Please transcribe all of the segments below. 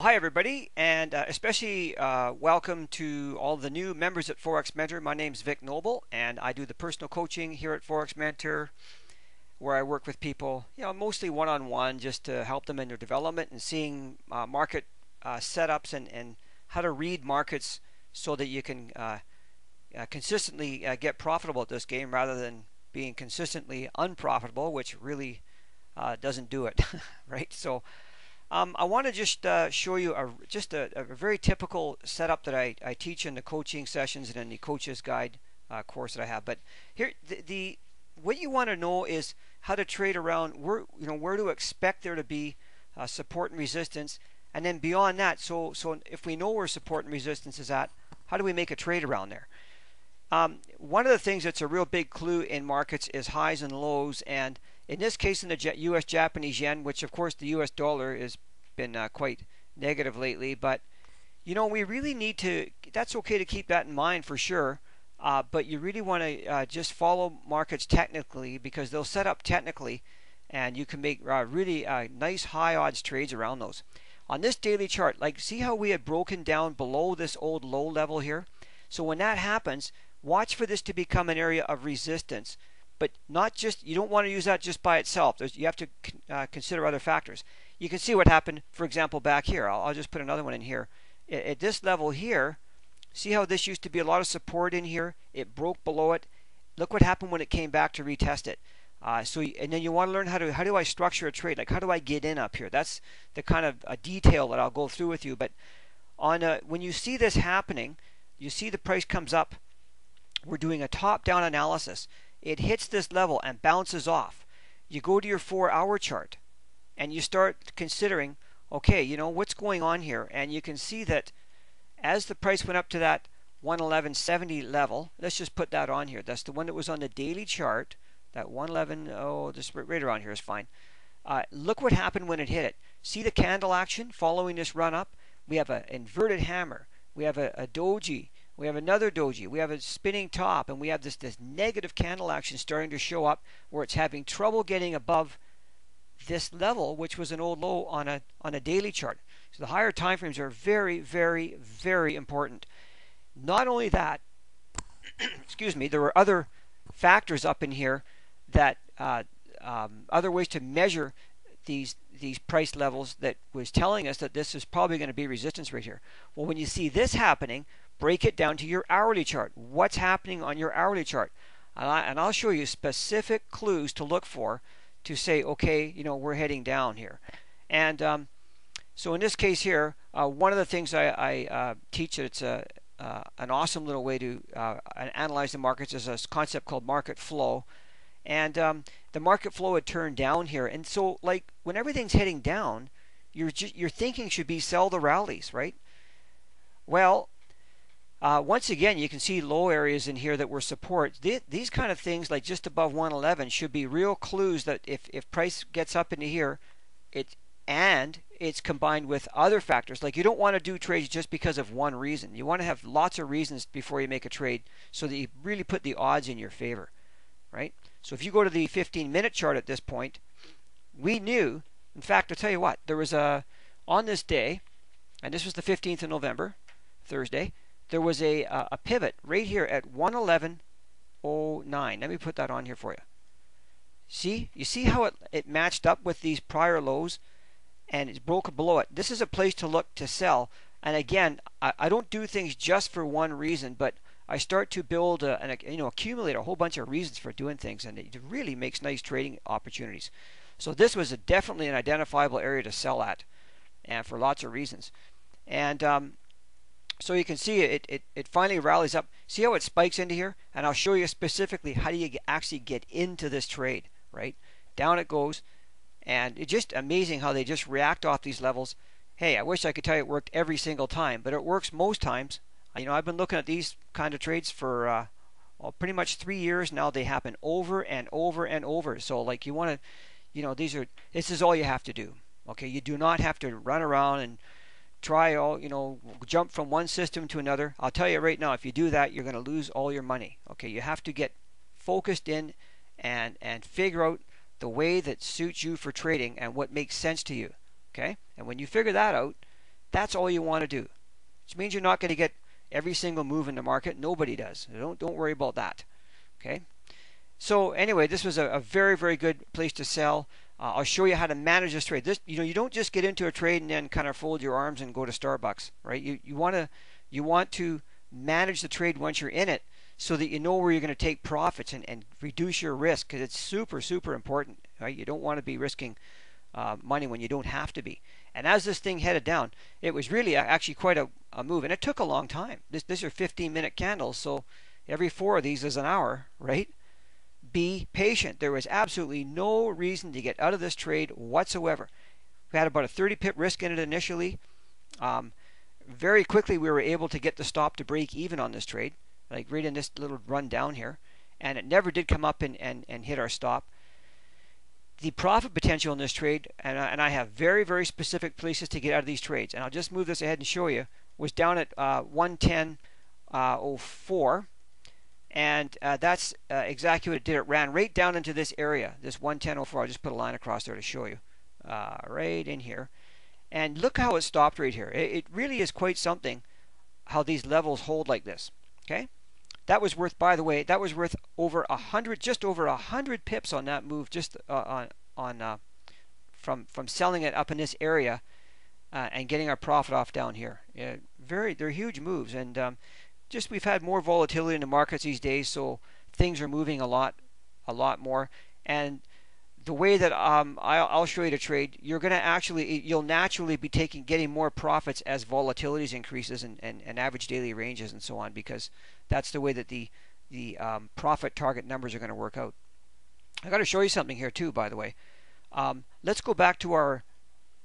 Hi, everybody, and especially welcome to all the new members at Forex Mentor. My name's Vic Noble, and I do the personal coaching here at Forex Mentor, where I work with people, mostly one-on-one, just to help them in their development and seeing market setups and how to read markets so that you can consistently get profitable at this game rather than being consistently unprofitable, which really doesn't do it, right? So. I want to just show you a very typical setup that I teach in the coaching sessions and in the coach's guide course that I have. But here, the what you want to know is how to trade around where to expect there to be support and resistance, and then beyond that. So if we know where support and resistance is at, how do we make a trade around there? One of the things that's a real big clue in markets is highs and lows, and in this case in the U.S. Japanese yen, which of course the U.S. dollar has been quite negative lately, but we really need to, that's okay to keep that in mind for sure, but you really want to just follow markets technically, because they'll set up technically and you can make really nice high odds trades around those. On this daily chart, like, see how we had broken down below this old low level here? So when that happens, watch for this to become an area of resistance, but not just, you don't want to use that just by itself. You have to consider other factors. You can see what happened, for example, back here. I'll just put another one in here. At this level here, see how this used to be a lot of support in here? It broke below it. Look what happened when it came back to retest it. And then you want to learn how do I structure a trade? Like, how do I get in up here? That's the kind of a detail that I'll go through with you. But when you see this happening, you see the price comes up. We're doing a top-down analysis. It hits this level and bounces off. You go to your 4-hour chart and you start considering, okay, what's going on here? And you can see that as the price went up to that 111.70 level, let's just put that on here. That's the one that was on the daily chart. That 111, just right around here is fine. Look what happened when it hit it. See the candle action following this run up? We have an inverted hammer. We have a doji. We have another doji. We have a spinning top, and we have this negative candle action starting to show up where it's having trouble getting above this level, which was an old low on a daily chart. So the higher time frames are very, very, very important. Not only that, excuse me, there were other factors up in here that other ways to measure these price levels that was telling us that this is probably going to be resistance right here. Well, when you see this happening, break it down to your hourly chart. What's happening on your hourly chart? And I'll show you specific clues to look for to say, okay, we're heading down here. And so in this case here, one of the things I teach, that it's an awesome little way to analyze the markets, is a concept called market flow. And the market flow had turned down here. And so, like, when everything's heading down, your thinking should be sell the rallies, right? Well, once again, you can see low areas in here that were support. These kind of things, like just above 111, should be real clues that if price gets up into here, it's combined with other factors. Like, you don't want to do trades just because of one reason. You want to have lots of reasons before you make a trade so that you really put the odds in your favor, right? So if you go to the 15-minute chart at this point, we knew, in fact, I'll tell you what, there was on this day, and this was the 15th of November, Thursday, there was a pivot right here at 111.09. Let me put that on here for you. See? You see how it matched up with these prior lows, and it's broken below it. This is a place to look to sell. And again, I don't do things just for one reason, but I start to build accumulate a whole bunch of reasons for doing things, and it really makes nice trading opportunities. So this was definitely an identifiable area to sell at, and for lots of reasons. And so you can see it finally rallies up. See how it spikes into here? And I'll show you specifically how do you actually get into this trade, right? Down it goes, and it's just amazing how they just react off these levels. Hey, I wish I could tell you it worked every single time, but it works most times. I've been looking at these kind of trades for pretty much 3 years now. They happen over and over and over. So, like, you want to, this is all you have to do. Okay, you do not have to run around and try jump from one system to another. I'll tell you right now, if you do that, you're going to lose all your money. Okay, you have to get focused in and figure out the way that suits you for trading and what makes sense to you. Okay, and when you figure that out, That's all you want to do. Which means you're not going to get every single move in the market. Nobody does. Don't worry about that. Okay. So anyway, this was a very, very good place to sell. I'll show you how to manage this trade. This, you don't just get into a trade and then kind of fold your arms and go to Starbucks, right? You want to manage the trade once you're in it, so that you know where you're going to take profits and reduce your risk, because it's super, super important, right? You don't want to be risking money when you don't have to be. And as this thing headed down, it was really actually quite a move, and it took a long time. These are 15-minute candles, so every 4 of these is an hour, right? Be patient. There was absolutely no reason to get out of this trade whatsoever. We had about a 30 pip risk in it initially. Very quickly we were able to get the stop to break even on this trade, like right in this little run down here, and it never did come up and hit our stop. The profit potential in this trade, and I have very, very specific places to get out of these trades, and I'll just move this ahead and show you, was down at 110.04. And that's exactly what it did. It ran right down into this area, this 110.04. I'll just put a line across there to show you. Right in here. And look how it stopped right here. It really is quite something how these levels hold like this. Okay? That was worth, by the way, that was worth over 100, just over 100 pips on that move, just from selling it up in this area and getting our profit off down here. They're huge moves, and just we've had more volatility in the markets these days, so things are moving a lot more. And the way that I'll show you to trade, you'll naturally be getting more profits as volatilities increases and average daily ranges and so on, because that's the way that the profit target numbers are going to work out. I got to show you something here too, by the way. Let's go back to our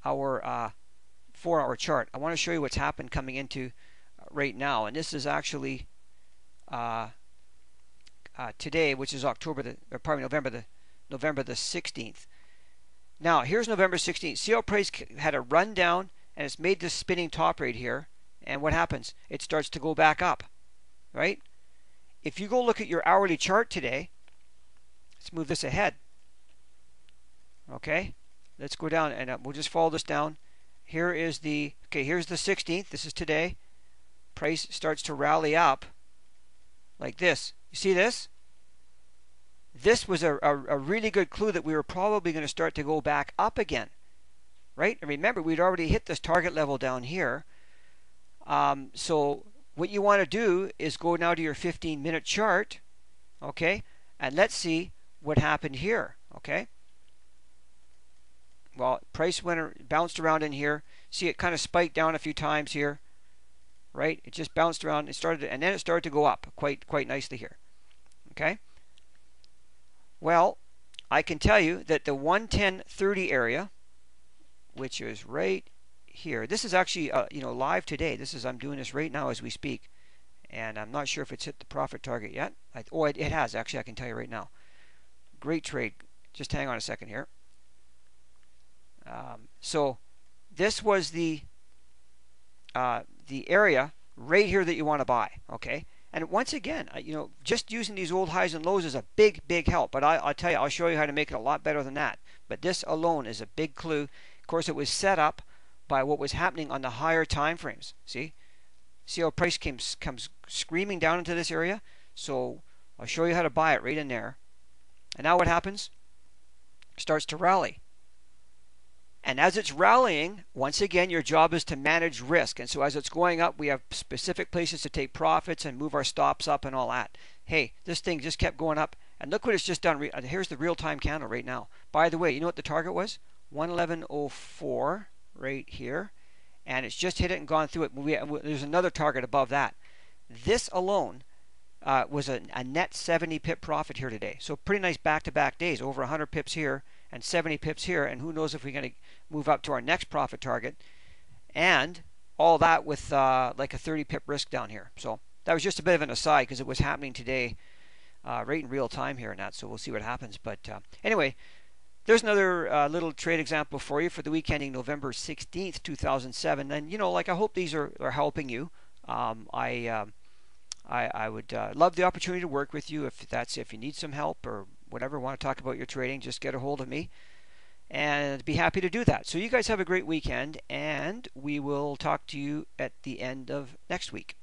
4-hour chart. I want to show you what's happened coming into right now, and this is actually today, which is November the 16th. Now here's November 16th. See how price had a run down and it's made this spinning top right here, and what happens? It starts to go back up, right? If you go look at your hourly chart today, let's move this ahead. Okay, let's go down and we'll just follow this down. Here's the 16th. This is today. Price starts to rally up like this. You see this? This was a really good clue that we were probably going to start to go back up again, right? And remember, we'd already hit this target level down here. So what you want to do is go now to your 15-minute chart, okay? And let's see what happened here, okay? Well, price bounced around in here. See, it kind of spiked down a few times here. Right? It just bounced around and then it started to go up quite nicely here. Okay? Well, I can tell you that the 110.30 area, which is right here. This is actually live today. I'm doing this right now as we speak, and I'm not sure if it's hit the profit target yet. It has actually. I can tell you right now. Great trade. Just hang on a second here. So this was the area right here that you want to buy, okay? And once again, just using these old highs and lows is a big help. But I'll tell you, I'll show you how to make it a lot better than that. But this alone is a big clue. Of course, it was set up by what was happening on the higher time frames. See how price comes screaming down into this area? So I'll show you how to buy it right in there. And now what happens? It starts to rally. And as it's rallying, once again, your job is to manage risk. And so as it's going up, we have specific places to take profits and move our stops up and all that. Hey, this thing just kept going up. And look what it's just done. Here's the real-time candle right now. By the way, you know what the target was? 111.04 right here. And it's just hit it and gone through it. There's another target above that. This alone was a net 70 pip profit here today. So pretty nice back-to-back days. Over 100 pips here and 70 pips here. And who knows if we're going to move up to our next profit target, and all that with like a 30 pip risk down here. So that was just a bit of an aside because it was happening today right in real time here and that, so we'll see what happens. But anyway, there's another little trade example for you for the week ending November 16th 2007. And I hope these are helping you. I would love the opportunity to work with you if you need some help or whatever, want to talk about your trading, just get a hold of me. and be happy to do that. So you guys have a great weekend, and we will talk to you at the end of next week.